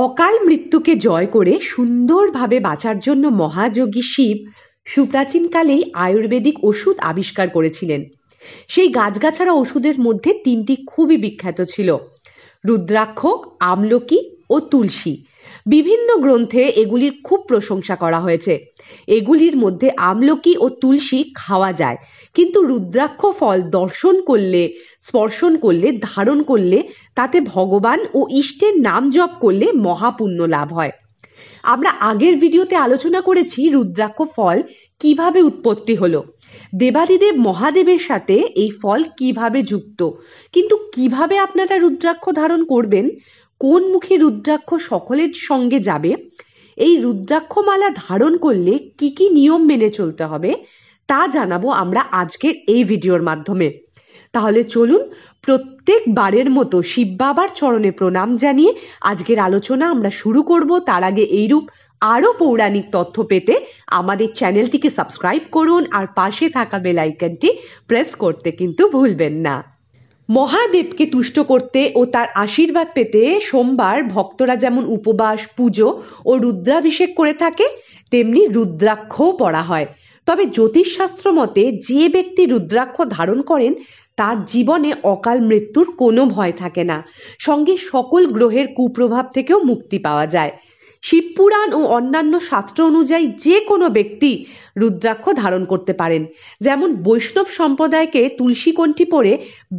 অকাল মৃত্যুকে জয় করে সুন্দরভাবে বাঁচার জন্য মহাযোগী শিব সুপ্রাচীনকালেই আয়ুর্বেদিক ওষুধ আবিষ্কার করেছিলেন। সেই গাছগাছাড়া ওষুধের মধ্যে তিনটি খুবই বিখ্যাত ছিল: রুদ্রাক্ষ, আমলকি ও তুলসী। বিভিন্ন গ্রন্থে এগুলির খুব প্রশংসা করা হয়েছে। এগুলির মধ্যে আমলকি ও তুলসী খাওয়া যায়, কিন্তু রুদ্রাক্ষ ফল দর্শন করলে, স্পর্শন করলে, ধারণ করলে তাতে ভগবান ও ইষ্টের নাম জপ করলে মহাপুণ্য লাভ হয়। আমরা আগের ভিডিওতে আলোচনা করেছি রুদ্রাক্ষ ফল কিভাবে উৎপত্তি হলো, দেবাদিদেব মহাদেবের সাথে এই ফল কিভাবে যুক্ত, কিন্তু কিভাবে আপনারা রুদ্রাক্ষ ধারণ করবেন, কোন মুখে রুদ্রাক্ষ সকলের সঙ্গে যাবে, এই রুদ্রাক্ষ মালা ধারণ করলে কি কি নিয়ম মেনে চলতে হবে, তা জানাবো আমরা আজকের এই ভিডিওর মাধ্যমে। তাহলে চলুন প্রত্যেকবারের মতো শিব বাবার চরণে প্রণাম জানিয়ে আজকের আলোচনা আমরা শুরু করব। তার আগে এইরূপ আরও পৌরাণিক তথ্য পেতে আমাদের চ্যানেলটিকে সাবস্ক্রাইব করুন আর পাশে থাকা বেল আইকনটি প্রেস করতে কিন্তু ভুলবেন না। মহাদেবকে তুষ্ট করতে ও তার আশীর্বাদ পেতে সোমবার ভক্তরা যেমন উপবাস, পুজো ও রুদ্রাভিষেক করে থাকে, তেমনি রুদ্রাক্ষও পড়া হয়। তবে জ্যোতিষশাস্ত্র মতে যে ব্যক্তি রুদ্রাক্ষ ধারণ করেন তার জীবনে অকাল মৃত্যুর কোনো ভয় থাকে না, সঙ্গে সকল গ্রহের কুপ্রভাব থেকেও মুক্তি পাওয়া যায়। শিবপুরাণ ও অন্যান্য শাস্ত্র অনুযায়ী যে কোনো ব্যক্তি রুদ্রাক্ষ ধারণ করতে পারেন। যেমন বৈষ্ণব সম্প্রদায়কে তুলসী কণ্ঠী পরে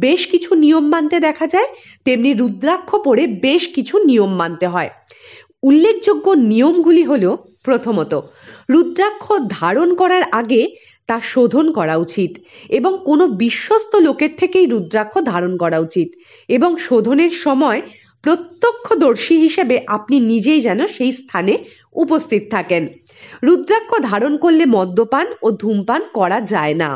বেশ কিছু নিয়ম মানতে দেখা যায়, তেমনি রুদ্রাক্ষ পরে বেশ কিছু নিয়ম মানতে হয়। উল্লেখযোগ্য নিয়মগুলি হলো: প্রথমত, রুদ্রাক্ষ ধারণ করার আগে তা শোধন করা উচিত এবং কোনো বিশ্বস্ত লোকের থেকেই রুদ্রাক্ষ ধারণ করা উচিত, এবং শোধনের সময় প্রত্যক্ষদর্শী হিসেবে আপনি নিজেই যেন সেই স্থানে উপস্থিত থাকেন। রুদ্রাক্ষ ধারণ করলে মদ্যপান ও ধূমপান করা যায় না।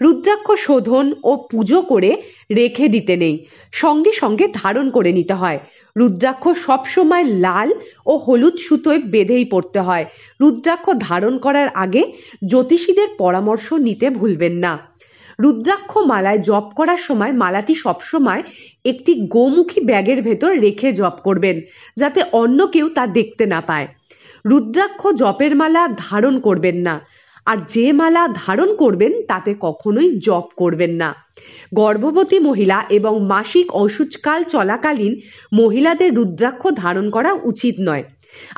রুদ্রাক্ষ শোধন ও পুজো করে রেখে দিতে নেই, সঙ্গে সঙ্গে ধারণ করে নিতে হয়। রুদ্রাক্ষ সবসময় লাল ও হলুদ সুতোয় বেঁধেই পড়তে হয়। রুদ্রাক্ষ ধারণ করার আগে জ্যোতিষীদের পরামর্শ নিতে ভুলবেন না। রুদ্রাক্ষ মালায় জপ করার সময় মালাটি সবসময় একটি গোমুখী ব্যাগের ভেতর রেখে জপ করবেন, যাতে অন্য কেউ তা দেখতে না পায়। রুদ্রাক্ষ জপের মালা ধারণ করবেন না, আর যে মালা ধারণ করবেন তাতে কখনোই জপ করবেন না। গর্ভবতী মহিলা এবং মাসিক অসুচকাল চলাকালীন মহিলাদের রুদ্রাক্ষ ধারণ করা উচিত নয়।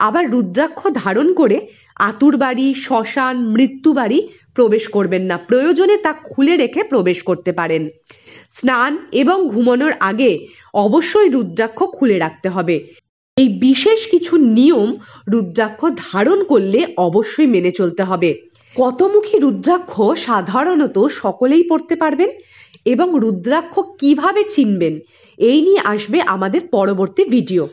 আবার রুদ্রাক্ষ ধারণ করে আতুরবাড়ি, শ্মশান, মৃত্যুবাড়ি প্রবেশ করবেন না। প্রয়োজনে তা খুলে রেখে প্রবেশ করতে পারেন। স্নান এবং ঘুমানোর আগে অবশ্যই রুদ্রাক্ষ খুলে রাখতে হবে। এই বিশেষ কিছু নিয়ম রুদ্রাক্ষ ধারণ করলে অবশ্যই মেনে চলতে হবে। কতমুখী রুদ্রাক্ষ সাধারণত সকলেই পড়তে পারবেন, এবং রুদ্রাক্ষ কিভাবে চিনবেন এই নিয়ে আসবে আমাদের পরবর্তী ভিডিও।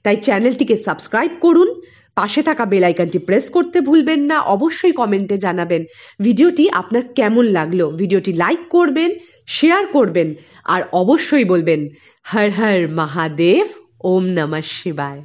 তাই চ্যানেলটিকে সাবস্ক্রাইব করুন, পাশে থাকা বেল আইকনটি প্রেস করতে ভুলবেন না। অবশ্যই কমেন্টে জানাবেন ভিডিওটি আপনার কেমন লাগলো। ভিডিওটি লাইক করবেন, শেয়ার করবেন, আর অবশ্যই বলবেন হর হর মহাদেব, ওম নমঃ শিবায়।